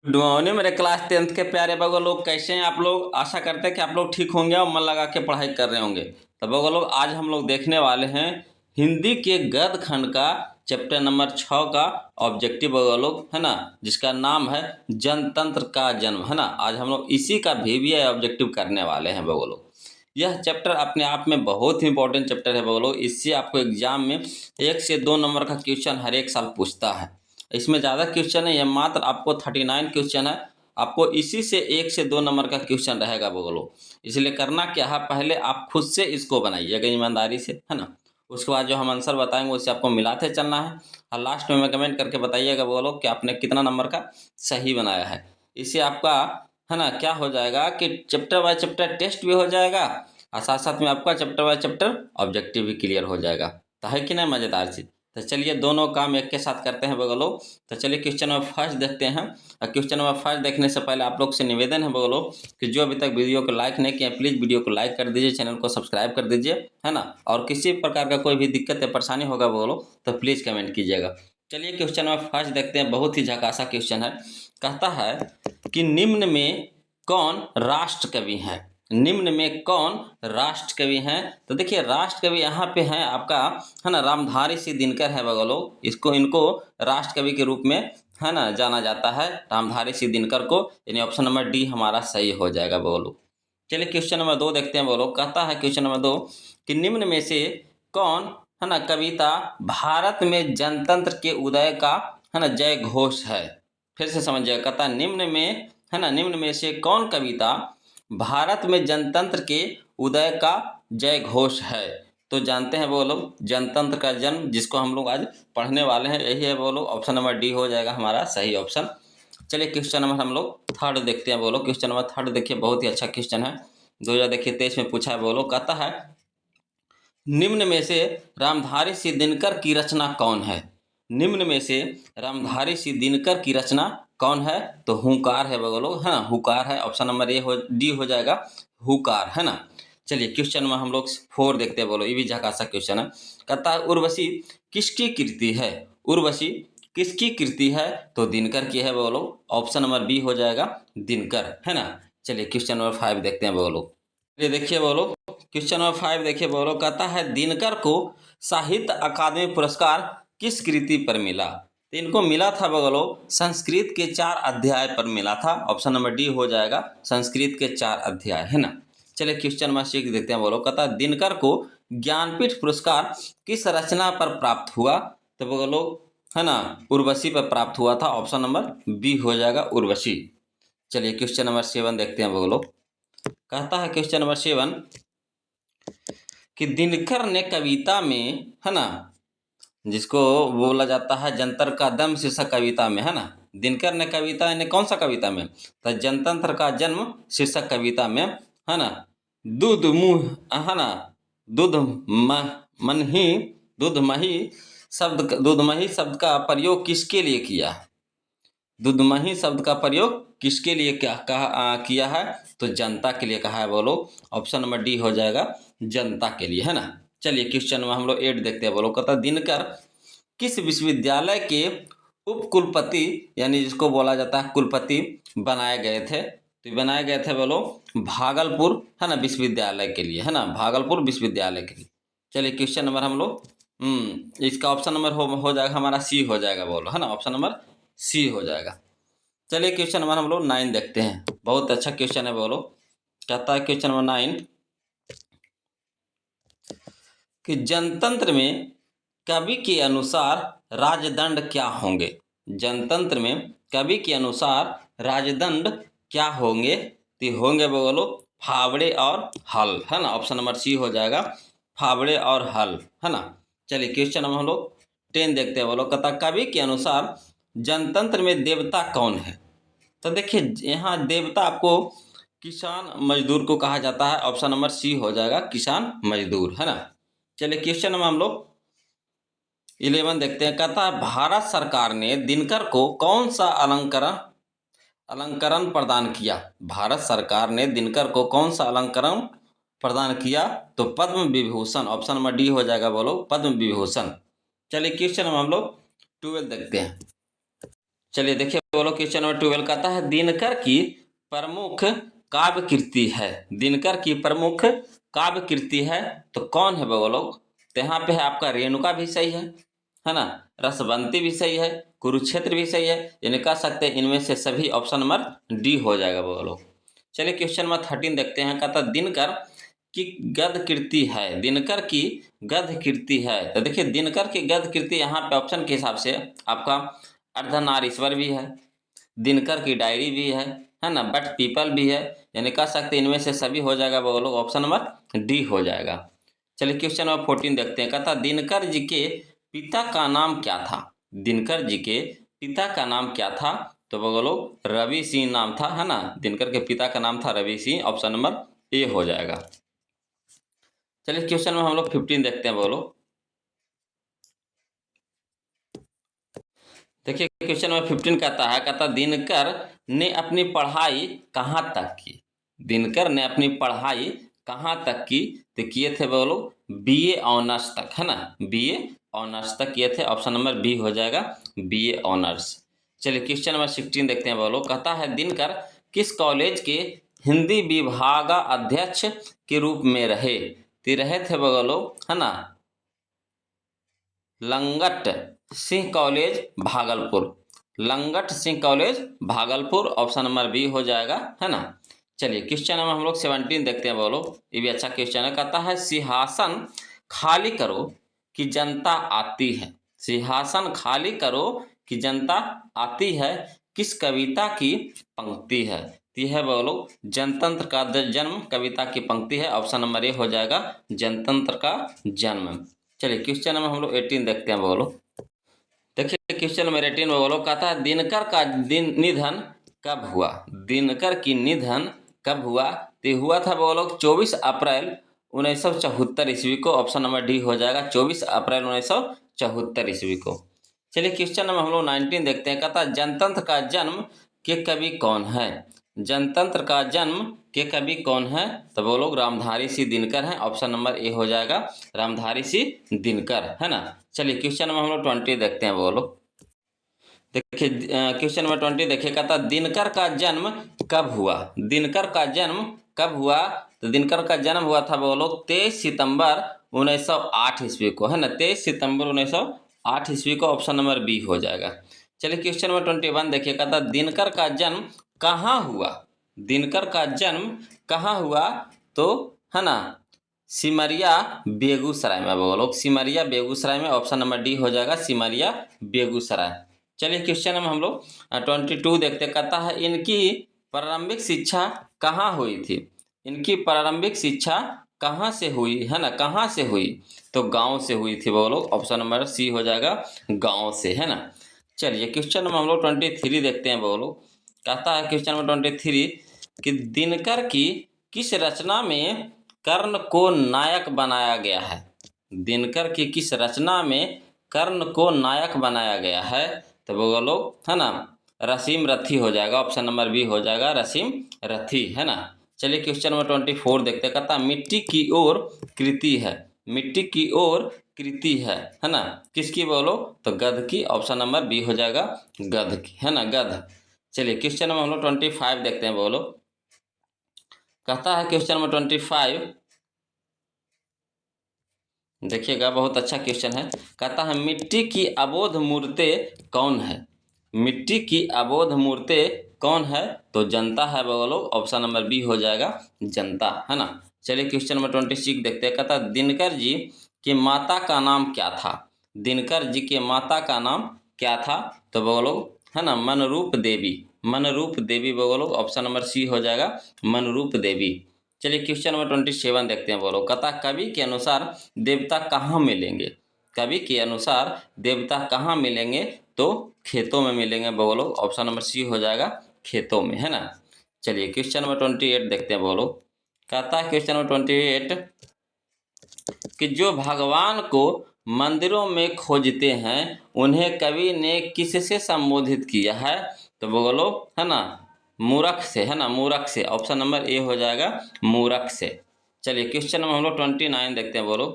Good morning मेरे class 10th के प्यारे बगो लोग, कैसे हैं आप लोग। आशा करते हैं कि आप लोग ठीक होंगे और मन लगा के पढ़ाई कर रहे होंगे। तो बगो लोग, आज हम लोग देखने वाले हैं हिंदी के गद्य खंड का चैप्टर नंबर 6 का ऑब्जेक्टिव बगो लोग, है ना, जिसका नाम है जनतंत्र का जन्म, है ना। आज हम लोग इसी का VBI ऑब्जेक्टिव करने वाले हैं बगो लोग। यह चैप्टर अपने आप में बहुत ही इंपॉर्टेंट चैप्टर है बगो लोग। इससे आपको एग्जाम में 1 से 2 नंबर का क्वेश्चन हर एक साल पूछता है। इसमें ज़्यादा क्वेश्चन है, यह मात्र आपको 39 क्वेश्चन है। आपको इसी से 1 से 2 नंबर का क्वेश्चन रहेगा बगलो। इसलिए करना क्या है, पहले आप खुद से इसको बनाइएगा ईमानदारी से, है ना। उसके बाद जो हम आंसर बताएंगे उससे आपको मिलाते चलना है और लास्ट में कमेंट करके बताइएगा बगलो कि आपने कितना नंबर का सही बनाया है। इससे आपका, है ना, क्या हो जाएगा कि चैप्टर बाय चैप्टर टेस्ट भी हो जाएगा और साथ साथ में आपका चैप्टर बाय चैप्टर ऑब्जेक्टिव भी क्लियर हो जाएगा। तो है कि नहीं मज़ेदार चीज़। तो चलिए दोनों काम एक के साथ करते हैं बगलो। तो चलिए क्वेश्चन नंबर फर्स्ट देखते हैं। और क्वेश्चन नंबर फर्स्ट देखने से पहले आप लोग से निवेदन है बगलो कि जो अभी तक वीडियो को लाइक नहीं किया, प्लीज़ वीडियो को लाइक कर दीजिए, चैनल को सब्सक्राइब कर दीजिए, है ना। और किसी प्रकार का कोई भी दिक्कत या परेशानी होगा बगलो तो प्लीज़ कमेंट कीजिएगा। चलिए क्वेश्चन नंबर फर्स्ट देखते हैं। बहुत ही झकासा क्वेश्चन है। कहता है कि निम्न में कौन राष्ट्र कवि हैं। निम्न में कौन राष्ट्र कवि हैं। तो देखिए राष्ट्र कवि यहाँ पे हैं आपका, है ना, रामधारी सिंह दिनकर है बगलो। इनको राष्ट्र कवि के रूप में, है ना, जाना जाता है, रामधारी सिंह दिनकर को। यानी ऑप्शन नंबर डी हमारा सही हो जाएगा बगलो। चलिए क्वेश्चन नंबर 2 देखते हैं बगलो। कहता है क्वेश्चन नंबर 2 कि निम्न में से कौन, है ना, कविता भारत में जनतंत्र के उदय का, है ना, जय घोष है। फिर से समझिएगा। कहता है निम्न में, है ना, निम्न में से कौन कविता भारत में जनतंत्र के उदय का जय घोष है। तो जानते हैं वो लोग जनतंत्र का जन्म, जिसको हम लोग आज पढ़ने वाले हैं, यही है वो लोग। ऑप्शन नंबर डी हो जाएगा हमारा सही ऑप्शन। चलिए क्वेश्चन नंबर हम लोग थर्ड देखते हैं। वो लोग क्वेश्चन नंबर थर्ड देखिए, बहुत ही अच्छा क्वेश्चन है, 2023 में पूछा है। वो लोग कहता है निम्न में से रामधारी सिंह दिनकर की रचना कौन है। निम्न में से रामधारी सिंह दिनकर की रचना कौन है। तो हुंकार है बगलो, है ना, हुकार है। ऑप्शन नंबर डी हो जाएगा, हुकार, है ना। चलिए क्वेश्चन में हम लोग 4 देखते हैं। बोलो ये भी झकासा क्वेश्चन है। कहता है उर्वशी किसकी कृति है। उर्वशी किसकी कृति है। तो दिनकर की है बोलो। ऑप्शन नंबर बी हो जाएगा दिनकर, है ना। चलिए क्वेश्चन नंबर 5 देखते हैं बोलो। ये देखिए बोलो क्वेश्चन नंबर 5 देखिए बोलो। कहता है दिनकर को साहित्य अकादमी पुरस्कार किस कृति पर मिला। तो इनको मिला था बगलो संस्कृत के 4 अध्याय पर मिला था। ऑप्शन नंबर डी हो जाएगा संस्कृत के 4 अध्याय, है ना। चलिए क्वेश्चन नंबर 6 देखते हैं बोलो। कहता है दिनकर को ज्ञानपीठ पुरस्कार किस रचना पर प्राप्त हुआ। तो बगलो, है ना, उर्वशी पर प्राप्त हुआ था। ऑप्शन नंबर बी हो जाएगा उर्वशी। चलिए क्वेश्चन नंबर 7 देखते हैं बगलो। कहता है क्वेश्चन नंबर 7 कि दिनकर ने कविता में, है ना, जिसको बोला जाता है जनतंत्र का दम शीर्षक कविता में, है ना, दिनकर ने कविता ने कौन सा कविता में, तो जनतंत्र का जन्म शीर्षक कविता में, है ना, दूध मुँह, है ना, दूध मनही दूधमही शब्द का प्रयोग किसके लिए किया है। दुधमही शब्द का प्रयोग किसके लिए किया है। तो जनता के लिए कहा है बोलो। ऑप्शन नंबर डी हो जाएगा जनता के लिए, है ना। चलिए क्वेश्चन में हम लोग 8 देखते हैं बोलो। कहता दिनकर किस विश्वविद्यालय के उप कुलपति, यानी जिसको बोला जाता है कुलपति, बनाए गए थे। तो बनाए गए थे बोलो भागलपुर, है ना, विश्वविद्यालय के लिए, है ना, भागलपुर विश्वविद्यालय के लिए। चलिए क्वेश्चन नंबर हम लोग इसका ऑप्शन नंबर हो जाएगा हमारा सी हो जाएगा बोलो, है ना, ऑप्शन नंबर सी हो जाएगा। चलिए क्वेश्चन नंबर हम लोग 9 देखते हैं। बहुत अच्छा क्वेश्चन है बोलो। कहता है क्वेश्चन नंबर 9 कि जनतंत्र में कवि के अनुसार राजदंड क्या होंगे। जनतंत्र में कवि के अनुसार राजदंड क्या होंगे। तो होंगे बोलो फावड़े और हल, है ना। ऑप्शन नंबर सी हो जाएगा फावड़े और हल, है ना। चलिए क्वेश्चन नंबर हम लोग 10 देखते हैं बोलो। कहता कवि के अनुसार जनतंत्र में देवता कौन है। तो देखिए यहाँ देवता आपको किसान मजदूर को कहा जाता है। ऑप्शन नंबर सी हो जाएगा किसान मजदूर, है ना। चलिए क्वेश्चन नंबर हम लोग 11 देखते हैं। कहता है भारत सरकार ने दिनकर को कौन सा अलंकरण प्रदान किया। भारत सरकार ने दिनकर को कौन सा अलंकरण प्रदान किया। तो Padma Vibhushan. Option number D हो जाएगा बोलो पद्म विभूषण। चलिए क्वेश्चन हम लोग 12 देखते हैं। चलिए देखिए बोलो क्वेश्चन नंबर 12 कहता है दिनकर की प्रमुख काव्य कृति है। दिनकर की प्रमुख काव्य कृति है तो कौन है बोलो। तो यहाँ पे है आपका रेणुका भी सही है ना, रसवंती भी सही है, कुरुक्षेत्र भी सही है, यानी कह सकते हैं इनमें से सभी ऑप्शन नंबर डी हो जाएगा बोलो। चलिए क्वेश्चन नंबर 13 देखते हैं। कहता दिनकर की गद्य कृति है। दिनकर की गद्य कृति है तो देखिए दिनकर की गद्य कृति यहाँ पे ऑप्शन के हिसाब से आपका अर्धनारीश्वर भी है, दिनकर की डायरी भी है ना, बट पीपल भी है, यानी कह सकते हैं इनमें से सभी हो जाएगा बोलो, ऑप्शन नंबर डी हो जाएगा। चलिए क्वेश्चन नंबर 14 देखते हैं। कहता दिनकर जी के पिता का नाम क्या था। दिनकर जी के पिता का नाम क्या था तो बोलो रवि सिंह नाम था, है ना। दिनकर के पिता का नाम था Ravi Singh, option number A हो जाएगा। चलिए क्वेश्चन में हम लोग 15 देखते हैं बोलो। देखिए क्वेश्चन में 15 कहता दिनकर ने अपनी पढ़ाई कहाँ तक की। दिनकर ने अपनी पढ़ाई कहाँ तक की तो किए थे बोलो बीए ऑनर्स तक, है ना, बीए ऑनर्स तक किए थे, ऑप्शन नंबर बी हो जाएगा बीए ऑनर्स। चलिए क्वेश्चन नंबर 16 देखते हैं बोलो। कहता है दिनकर किस कॉलेज के हिंदी विभाग अध्यक्ष के रूप में रहे। तो रहे थे बोलो, है ना, Langat Singh college Bhagalpur, Langat Singh college Bhagalpur, option number B हो जाएगा, है ना। चलिए क्वेश्चन नंबर हम लोग 17 देखते हैं बोलो। ये भी अच्छा क्वेश्चन है। कहता है सिंहासन खाली करो कि जनता आती है। सिंहासन खाली करो कि जनता आती है किस कविता की पंक्ति है। यह है बोलो जनतंत्र का जन्म कविता की पंक्ति है, ऑप्शन नंबर ए हो जाएगा जनतंत्र का जन्म। चलिए क्वेश्चन नंबर हम लोग 18 देखते हैं बोलो। देखिए क्वेश्चन नंबर 18 में बोलो। कहता है दिनकर का निधन कब हुआ। दिनकर की निधन कब हुआ तो हुआ था बोलो 24 अप्रैल 1974 ईस्वी को, ऑप्शन नंबर डी हो जाएगा 24 अप्रैल 1974 ईस्वी को। चलिए क्वेश्चन नंबर हम लोग 19 देखते हैं। कहता है जनतंत्र का जन्म के कवि कौन है। जनतंत्र का जन्म के कवि कौन है तो बोलो रामधारी सिंह दिनकर हैं, ऑप्शन नंबर ए हो जाएगा रामधारी सिंह दिनकर, है ना। चलिए क्वेश्चन नंबर हम लोग 20 देखते हैं बोलो। देखिए क्वेश्चन नंबर 20 देखिए। कहता दिनकर का जन्म कब हुआ। दिनकर का जन्म कब हुआ तो दिनकर का जन्म हुआ था बोलो 23 सितंबर 1908 ईस्वी को, है ना, 23 सितंबर 1908 ईस्वी को, ऑप्शन नंबर बी हो जाएगा। चलिए क्वेश्चन नंबर 21 देखिए। कहता दिनकर का जन्म कहाँ हुआ। दिनकर का जन्म कहाँ हुआ तो, है ना, सिमरिया बेगूसराय में बोलो, सिमरिया बेगूसराय में, ऑप्शन नंबर डी हो जाएगा सिमरिया बेगूसराय। चलिए क्वेश्चन में हम लोग 22 देखते। कहता है इनकी प्रारंभिक शिक्षा कहाँ हुई थी। इनकी प्रारंभिक शिक्षा कहाँ से हुई, है ना, कहाँ से हुई तो गांव से हुई थी बोलो, ऑप्शन नंबर सी हो जाएगा गांव से, है ना। चलिए क्वेश्चन में हम लोग 23 देखते हैं बोलो। कहता है क्वेश्चन नंबर 23 कि दिनकर की किस रचना में कर्ण को नायक बनाया गया है। दिनकर की किस रचना में कर्ण को नायक बनाया गया है तो बोलो, है ना, रसीम रथी हो जाएगा, ऑप्शन नंबर बी हो जाएगा रसीम रथी, है ना। चलिए क्वेश्चन नंबर 24 देखते हैं। कहता मिट्टी की ओर कृति है। मिट्टी की ओर कृति है ना, किसकी बोलो तो गध की, ऑप्शन नंबर बी हो जाएगा गध की, है ना, गध। चलिए क्वेश्चन नंबर हम लोग 25 देखते हैं बोलो। कहता है क्वेश्चन नंबर 25 देखिएगा, बहुत अच्छा क्वेश्चन है। कहता है मिट्टी की अबोध मूर्तें कौन है। मिट्टी की अबोध मूर्तें कौन है तो जनता है बोलो, ऑप्शन नंबर बी हो जाएगा जनता, है ना। चलिए क्वेश्चन नंबर 26 देखते हैं। कहता दिनकर जी की माता का नाम क्या था। दिनकर जी के माता का नाम क्या था तो बोलो, है ना, मनरूप देवी, मनरूप देवी बोलो, ऑप्शन नंबर सी हो जाएगा मनरूप देवी। चलिए क्वेश्चन नंबर 27 देखते हैं बोलो। कहता कवि के अनुसार देवता कहाँ मिलेंगे। कवि के अनुसार देवता कहाँ मिलेंगे तो खेतों में मिलेंगे बोलो, ऑप्शन नंबर सी हो जाएगा खेतों में, है ना। चलिए क्वेश्चन नंबर 28 देखते हैं बोलो। कहता है क्वेश्चन नंबर 28 कि जो भगवान को मंदिरों में खोजते हैं उन्हें कवि ने किससे संबोधित किया है तो बोलो, है ना, मूर्ख से, है ना, मूर्ख से, ऑप्शन नंबर ए हो जाएगा मूर्ख से। चलिए क्वेश्चन नंबर हम लोग 29 देखते हैं बोलो।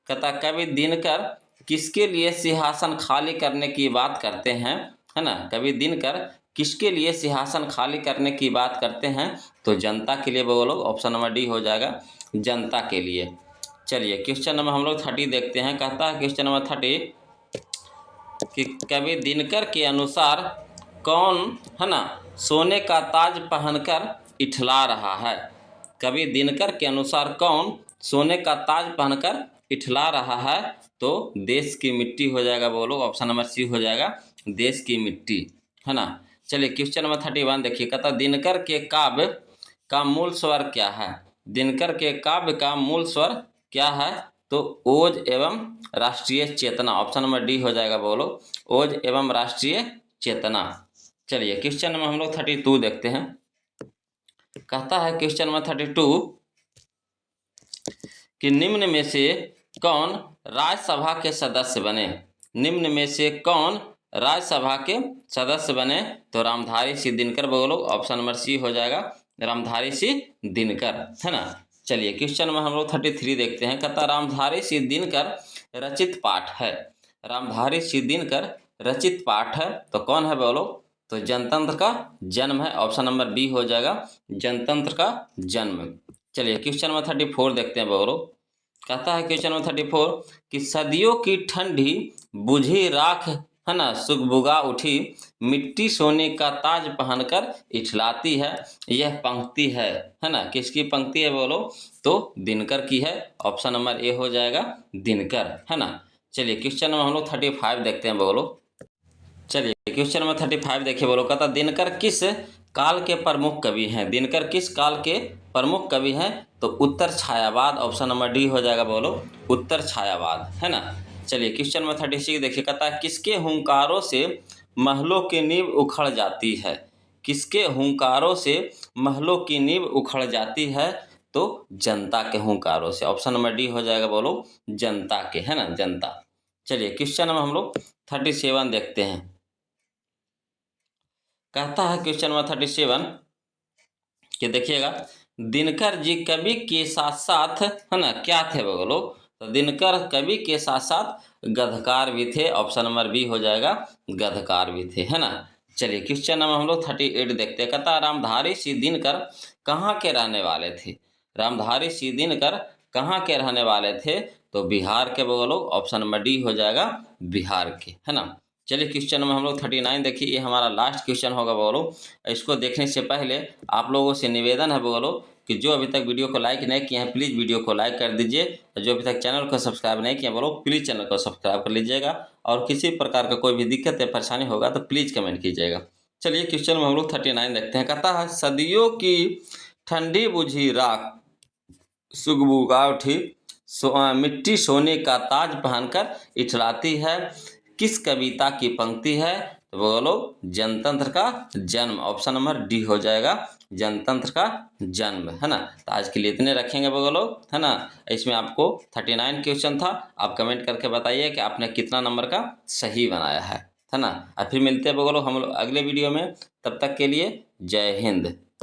कहता कवि दिनकर किसके लिए सिंहासन खाली करने की बात करते हैं, है ना, कवि दिनकर किसके लिए सिंहासन खाली करने की बात करते हैं? तो जनता के लिए वो लोग ऑप्शन नंबर डी हो जाएगा, जनता के लिए। चलिए क्वेश्चन नंबर हम लोग 30 देखते हैं। कहता है क्वेश्चन नंबर 30 कि कवि दिनकर के अनुसार कौन, है ना, सोने का ताज पहनकर इठला रहा है? कवि दिनकर के अनुसार कौन सोने का ताज पहनकर इठला रहा है? तो देश की मिट्टी हो जाएगा वो लोग, ऑप्शन नंबर सी हो जाएगा, देश की मिट्टी, है ना। चलिए क्वेश्चन नंबर 31 देखिए। कहता दिनकर के काव्य का मूल स्वर क्या है? दिनकर के काव्य का मूल स्वर क्या है? तो ओज एवं राष्ट्रीय चेतना, ऑप्शन नंबर डी हो जाएगा बोलो, ओज एवं राष्ट्रीय चेतना। चलिए क्वेश्चन नंबर हम लोग 32 देखते हैं। कहता है क्वेश्चन नंबर 32 कि निम्न में से कौन राज्यसभा के सदस्य बने? निम्न में से कौन राज्यसभा के सदस्य बने? तो रामधारी सिंह दिनकर बोलो, ऑप्शन नंबर सी हो जाएगा, रामधारी सिंह दिनकर, है ना। चलिए क्वेश्चन में हम लोग 33 देखते हैं। कहता रामधारी सिंह दिनकर रचित पाठ है। रामधारी सिंह दिनकर रचित पाठ है तो कौन है बोलो? तो जनतंत्र का जन्म है, ऑप्शन नंबर बी हो जाएगा, जनतंत्र का जन्म। चलिए क्वेश्चन नंबर 34 देखते हैं बोलो। कहता है क्वेश्चन नंबर 34 कि सदियों की ठंडी बुझी राख, है ना, सुगबुगा उठी, मिट्टी सोने का ताज पहनकर इठलाती है। यह पंक्ति है ना, किसकी पंक्ति है बोलो? तो दिनकर की है, ऑप्शन नंबर ए हो जाएगा, दिनकर, है ना। चलिए क्वेश्चन नंबर हम लोग 35 देखते हैं बोलो। चलिए क्वेश्चन नंबर 35 देखिए बोलो। कहता दिनकर किस काल के प्रमुख कवि हैं? दिनकर किस काल के प्रमुख कवि हैं? तो उत्तर छायावाद, ऑप्शन नंबर डी हो जाएगा बोलो, उत्तर छायावाद, है ना। चलिए क्वेश्चन नंबर 36 देखिए। कहता है किसके हुंकारों से महलों की नींव उखड़ जाती है? किसके हुंकारों से महलों की नींव उखड़ जाती है? तो जनता के हुंकारों से, ऑप्शन नंबर डी हो जाएगा बोलो, जनता के, है ना, जनता। चलिए क्वेश्चन नंबर हम लोग 37 देखते हैं। कहता है क्वेश्चन नंबर 37 कि देखिएगा दिनकर जी कवि के साथ साथ, है ना, क्या थे बोलो? तो दिनकर कवि के साथ साथ गद्यकार भी थे, ऑप्शन नंबर बी हो जाएगा, गद्यकार भी थे, है ना। चलिए क्वेश्चन नंबर हम लोग 38 देखते हैं। कहता रामधारी सिंह दिनकर कहाँ के रहने वाले थे? रामधारी सिंह दिनकर कहाँ के रहने वाले थे? तो बिहार के बोलो, ऑप्शन नंबर डी हो जाएगा, बिहार के, है ना। चलिए क्वेश्चन नंबर हम लोग 39 देखिए, ये हमारा लास्ट क्वेश्चन होगा बोलो। इसको देखने से पहले आप लोगों से निवेदन है बोलो कि जो अभी तक वीडियो को लाइक नहीं किए हैं प्लीज़ वीडियो को लाइक कर दीजिए, जो अभी तक चैनल को सब्सक्राइब नहीं किया बोलो प्लीज़ चैनल को सब्सक्राइब कर लीजिएगा, और किसी प्रकार का कोई भी दिक्कत या परेशानी होगा तो प्लीज़ कमेंट कीजिएगा। चलिए क्वेश्चन में हम लोग 39 देखते हैं। कहता है सदियों की ठंडी बुझी राख सुगबुगा उठी, मिट्टी सोने का ताज पहनकर इठलाती है, किस कविता की पंक्ति है? तो बोलो जनतंत्र का जन्म, ऑप्शन नंबर डी हो जाएगा, जनतंत्र का जन्म, है ना। तो आज के लिए इतने रखेंगे बोलो, है ना। इसमें आपको 39 क्वेश्चन था, आप कमेंट करके बताइए कि आपने कितना नंबर का सही बनाया है ना। और फिर मिलते हैं बोलो हम लोग अगले वीडियो में, तब तक के लिए जय हिंद।